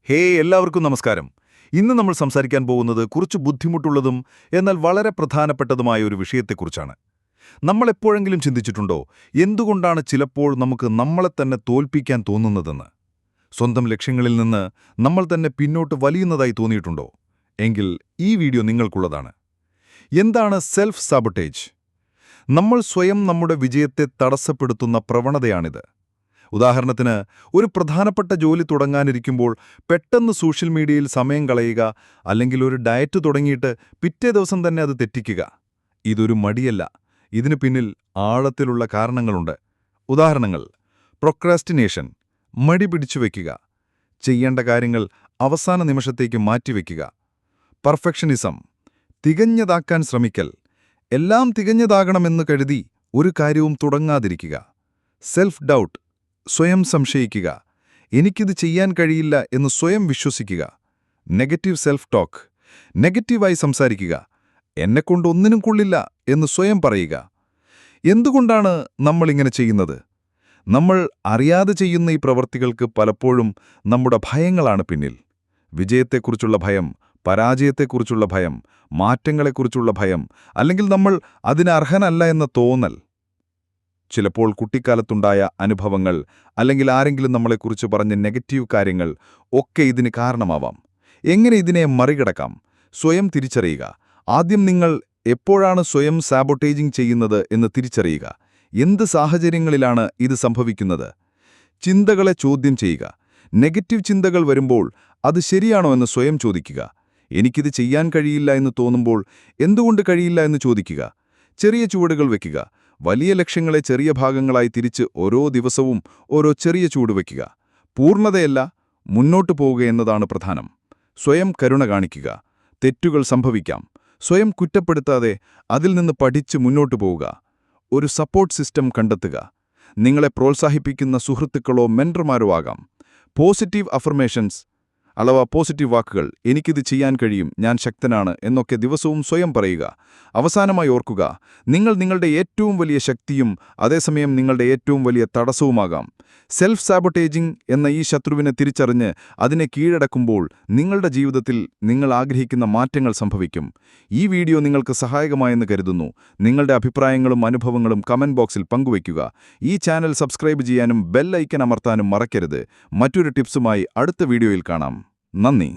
എല്ലാവർക്കും നമസ്കാരം. ഇന്ന് നമ്മൾ സംസാരിക്കാൻ പോകുന്നത് കുറച്ച് ബുദ്ധിമുട്ടുള്ളതും എന്നാൽ വളരെ പ്രധാനപ്പെട്ടതുമായ ഒരു വിഷയത്തെക്കുറിച്ചാണ്. നമ്മൾ എപ്പോഴെങ്കിലും ചിന്തിച്ചിട്ടുണ്ടോ, എന്തുകൊണ്ടാണ് ചിലപ്പോൾ നമുക്ക് നമ്മളെ തന്നെ തോൽപ്പിക്കാൻ തോന്നുന്നതെന്ന്? സ്വന്തം ലക്ഷ്യങ്ങളിൽ നിന്ന് നമ്മൾ തന്നെ പിന്നോട്ട് വലിയുന്നതായി തോന്നിയിട്ടുണ്ടോ? എങ്കിൽ ഈ വീഡിയോ നിങ്ങൾക്കുള്ളതാണ്. എന്താണ് സെൽഫ് സാബോട്ടേജ്? നമ്മൾ സ്വയം നമ്മുടെ വിജയത്തെ തടസ്സപ്പെടുത്തുന്ന പ്രവണതയാണിത്. ഉദാഹരണത്തിന്, ഒരു പ്രധാനപ്പെട്ട ജോലി തുടങ്ങാനിരിക്കുമ്പോൾ പെട്ടെന്ന് സോഷ്യൽ മീഡിയയിൽ സമയം കളയുക, അല്ലെങ്കിൽ ഒരു ഡയറ്റ് തുടങ്ങിയിട്ട് പിറ്റേ ദിവസം തന്നെ അത് തെറ്റിക്കുക. ഇതൊരു മടിയല്ല, ഇതിനു പിന്നിൽ ആഴത്തിലുള്ള കാരണങ്ങളുണ്ട്. ഉദാഹരണങ്ങൾ: പ്രൊക്രാസ്റ്റിനേഷൻ, മടി പിടിച്ചുവെക്കുക, ചെയ്യേണ്ട കാര്യങ്ങൾ അവസാന നിമിഷത്തേക്ക് മാറ്റിവെക്കുക; പെർഫെക്ഷനിസം, തികഞ്ഞതാക്കാൻ ശ്രമിക്കൽ, എല്ലാം തികഞ്ഞതാകണമെന്ന് കരുതി ഒരു കാര്യവും തുടങ്ങാതിരിക്കുക; സെൽഫ് ഡൗട്ട്, സ്വയം സംശയിക്കുക, എനിക്കിത് ചെയ്യാൻ കഴിയില്ല എന്ന് സ്വയം വിശ്വസിക്കുക; നെഗറ്റീവ് സെൽഫ് ടോക്ക്, നെഗറ്റീവായി സംസാരിക്കുക, എന്നെക്കൊണ്ട് ഒന്നിനും കൊള്ളില്ല എന്ന് സ്വയം പറയുക. എന്തുകൊണ്ടാണ് നമ്മളിങ്ങനെ ചെയ്യുന്നത്? നമ്മൾ അറിയാതെ ചെയ്യുന്ന ഈ പ്രവൃത്തികൾക്ക് പലപ്പോഴും നമ്മുടെ ഭയങ്ങളാണ് പിന്നിൽ. വിജയത്തെക്കുറിച്ചുള്ള ഭയം, പരാജയത്തെക്കുറിച്ചുള്ള ഭയം, മാറ്റങ്ങളെക്കുറിച്ചുള്ള ഭയം, അല്ലെങ്കിൽ നമ്മൾ അതിന് അർഹനല്ല എന്ന തോന്നൽ. ചിലപ്പോൾ കുട്ടിക്കാലത്തുണ്ടായ അനുഭവങ്ങൾ, അല്ലെങ്കിൽ ആരെങ്കിലും നമ്മളെക്കുറിച്ച് പറഞ്ഞ നെഗറ്റീവ് കാര്യങ്ങൾ ഒക്കെ ഇതിന് കാരണമാവാം. എങ്ങനെ ഇതിനെ മറികടക്കാം? സ്വയം തിരിച്ചറിയുക. ആദ്യം നിങ്ങൾ എപ്പോഴാണ് സ്വയം സാബോട്ടേജിംഗ് ചെയ്യുന്നത് എന്ന് തിരിച്ചറിയുക. എന്ത് സാഹചര്യങ്ങളിലാണ് ഇത് സംഭവിക്കുന്നത്? ചിന്തകളെ ചോദ്യം ചെയ്യുക. നെഗറ്റീവ് ചിന്തകൾ വരുമ്പോൾ അത് ശരിയാണോ എന്ന് സ്വയം ചോദിക്കുക. എനിക്കിത് ചെയ്യാൻ കഴിയില്ല എന്ന് തോന്നുമ്പോൾ എന്തുകൊണ്ട് കഴിയില്ല എന്ന് ചോദിക്കുക. ചെറിയ ചുവടുകൾ വയ്ക്കുക. വലിയ ലക്ഷ്യങ്ങളെ ചെറിയ ഭാഗങ്ങളായി തിരിച്ച് ഓരോ ദിവസവും ഓരോ ചെറിയ ചൂട് വയ്ക്കുക. പൂർണ്ണതയല്ല, മുന്നോട്ടു പോവുക എന്നതാണ് പ്രധാനം. സ്വയം കരുണ കാണിക്കുക. തെറ്റുകൾ സംഭവിക്കാം. സ്വയം കുറ്റപ്പെടുത്താതെ അതിൽ നിന്ന് പഠിച്ച് മുന്നോട്ടു പോവുക. ഒരു സപ്പോർട്ട് സിസ്റ്റം കണ്ടെത്തുക. നിങ്ങളെ പ്രോത്സാഹിപ്പിക്കുന്ന സുഹൃത്തുക്കളോ മെന്റർമാരോ ആകാം. പോസിറ്റീവ് അഫർമേഷൻസ് അഥവാ പോസിറ്റീവ് വാക്കുകൾ, എനിക്കിത് ചെയ്യാൻ കഴിയും, ഞാൻ ശക്തനാണ് എന്നൊക്കെ ദിവസവും സ്വയം പറയുക. അവസാനമായി ഓർക്കുക, നിങ്ങൾ നിങ്ങളുടെ ഏറ്റവും വലിയ ശക്തിയും അതേസമയം നിങ്ങളുടെ ഏറ്റവും വലിയ തടസ്സവുമാകാം. സെൽഫ് സാബോട്ടേജിംഗ് എന്ന ഈ ശത്രുവിനെ തിരിച്ചറിഞ്ഞ് അതിനെ കീഴടക്കുമ്പോൾ നിങ്ങളുടെ ജീവിതത്തിൽ നിങ്ങൾ ആഗ്രഹിക്കുന്ന മാറ്റങ്ങൾ സംഭവിക്കും. ഈ വീഡിയോ നിങ്ങൾക്ക് സഹായകമായെന്ന് കരുതുന്നു. നിങ്ങളുടെ അഭിപ്രായങ്ങളും അനുഭവങ്ങളും കമന്റ് ബോക്സിൽ പങ്കുവയ്ക്കുക. ഈ ചാനൽ സബ്സ്ക്രൈബ് ചെയ്യാനും ബെൽ ഐക്കൺ അമർത്താനും മറക്കരുത്. മറ്റൊരു ടിപ്സുമായി അടുത്ത വീഡിയോയിൽ കാണാം. നന്ദി.